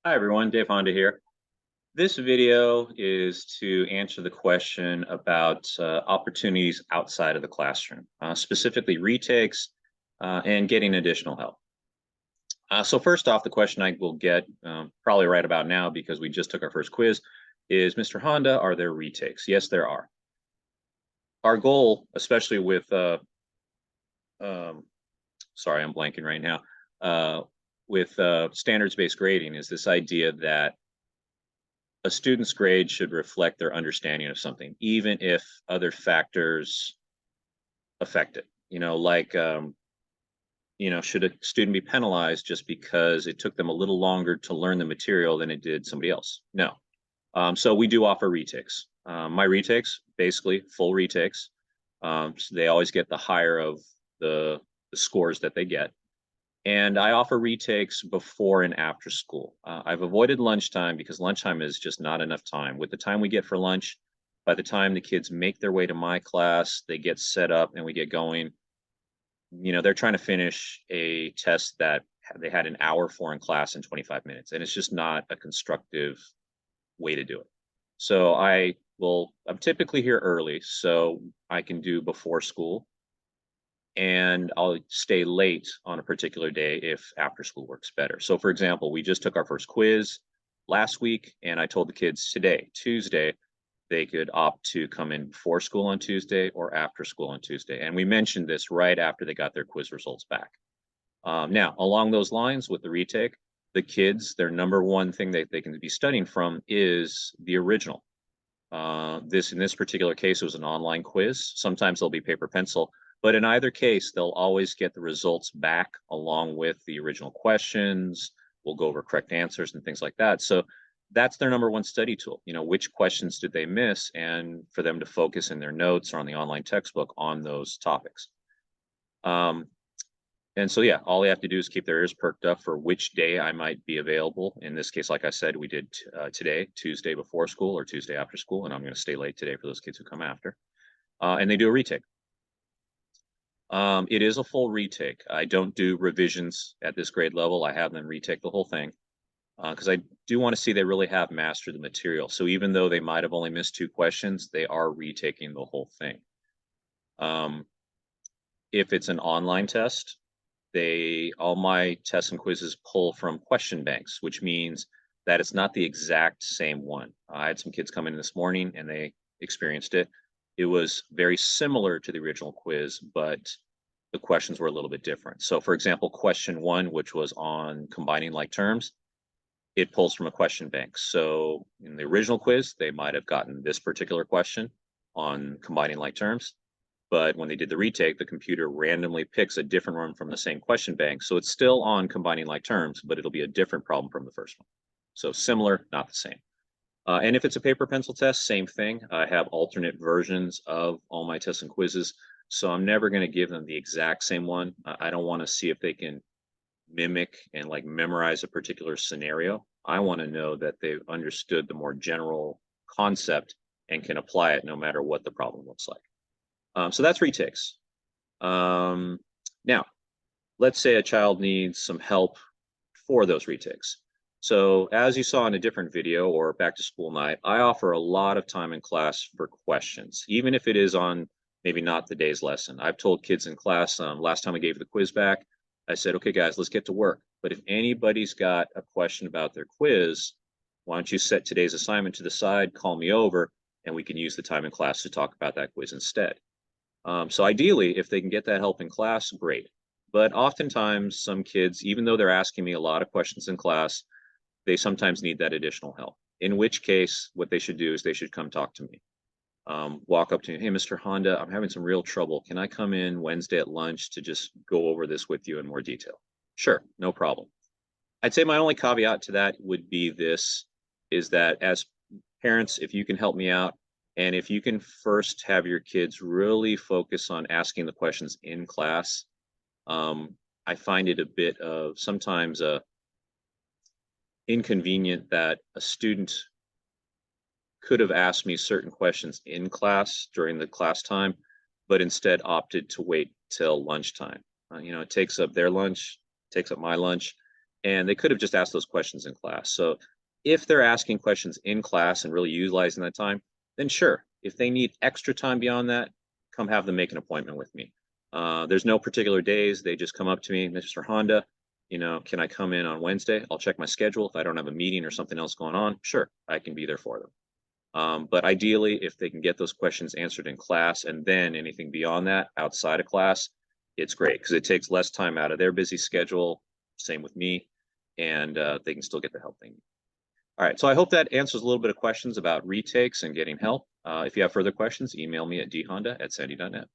Hi everyone, Dave Honda here. This video is to answer the question about opportunities outside of the classroom, specifically retakes and getting additional help. So first off, the question I will get probably right about now because we just took our first quiz is, Mr. Honda, are there retakes? Yes, there are. Our goal, especially with, um, sorry, I'm blanking right now, with standards-based grading is this idea that a student's grade should reflect their understanding of something, even if other factors affect it. Should a student be penalized just because it took them a little longer to learn the material than it did somebody else? No. So we do offer retakes. My retakes, basically full retakes. So they always get the higher of the scores that they get. And I offer retakes before and after school. I've avoided lunchtime because lunchtime is just not enough time. With the time we get for lunch, by the time the kids make their way to my class, they get set up and we get going. They're trying to finish a test that they had an hour for in class in 25 minutes, and it's just not a constructive way to do it. So I'm typically here early, so I can do before school, and I'll stay late on a particular day if after school works better. So for example, we just took our first quiz last week, and I told the kids today, Tuesday, they could opt to come in before school on Tuesday or after school on Tuesday. And we mentioned this right after they got their quiz results back. Now, along those lines with the retake, the kids, their number one thing that they can be studying from is the original. In this particular case, it was an online quiz. Sometimes they'll be paper pencil, but in either case, they'll always get the results back along with the original questions. We'll go over correct answers and things like that. So that's their number one study tool. Which questions did they miss, and for them to focus in their notes or on the online textbook on those topics. And so, yeah, all they have to do is keep their ears perked up for which day I might be available. In this case, like I said, we did today, Tuesday before school or Tuesday after school, and I'm going to stay late today for those kids who come after. And they do a retake. It is a full retake. I don't do revisions at this grade level. I have them retake the whole thing because I do want to see they really have mastered the material. So even though they might have only missed 2 questions, they are retaking the whole thing. If it's an online test, all my tests and quizzes pull from question banks, which means that it's not the exact same one. I had some kids come in this morning and they experienced it. It was very similar to the original quiz, but the questions were a little bit different. So for example, question 1, which was on combining like terms, it pulls from a question bank. So in the original quiz, they might have gotten this particular question on combining like terms, but when they did the retake, the computer randomly picks a different one from the same question bank. So it's still on combining like terms, but it'll be a different problem from the first one. So similar, not the same. And if it's a paper pencil test, same thing. I have alternate versions of all my tests and quizzes. So I'm never going to give them the exact same one. I don't want to see if they can mimic and like memorize a particular scenario. I want to know that they've understood the more general concept and can apply it no matter what the problem looks like. So that's retakes. Now, let's say a child needs some help for those retakes. So as you saw in a different video or back to school night, I offer a lot of time in class for questions, even if it is on maybe not the day's lesson. I've told kids in class, last time I gave the quiz back, I said, okay, guys, let's get to work. But if anybody's got a question about their quiz, why don't you set today's assignment to the side, call me over, and we can use the time in class to talk about that quiz instead. So ideally, if they can get that help in class, great. But oftentimes, some kids, even though they're asking me a lot of questions in class, they sometimes need that additional help. In which case, what they should do is they should come talk to me. Walk up to me, hey, Mr. Honda, I'm having some real trouble. Can I come in Wednesday at lunch to just go over this with you in more detail? Sure, no problem. I'd say my only caveat to that would be this, is that as parents, if you can help me out, and if you can first have your kids really focus on asking the questions in class, I find it a bit of sometimes inconvenient that a student could have asked me certain questions in class during the class time, but instead opted to wait till lunchtime. It takes up their lunch, takes up my lunch, and they could have just asked those questions in class. So if they're asking questions in class and really utilizing that time, then sure. If they need extra time beyond that, come have them make an appointment with me. There's no particular days. They just come up to me, Mr. Honda, can I come in on Wednesday? I'll check my schedule. If I don't have a meeting or something else going on, sure, I can be there for them. But ideally, if they can get those questions answered in class and then anything beyond that outside of class, it's great because it takes less time out of their busy schedule. Same with me, and they can still get the help they need. All right, so I hope that answers a little bit of questions about retakes and getting help. If you have further questions, email me at dhonda@sandy.net.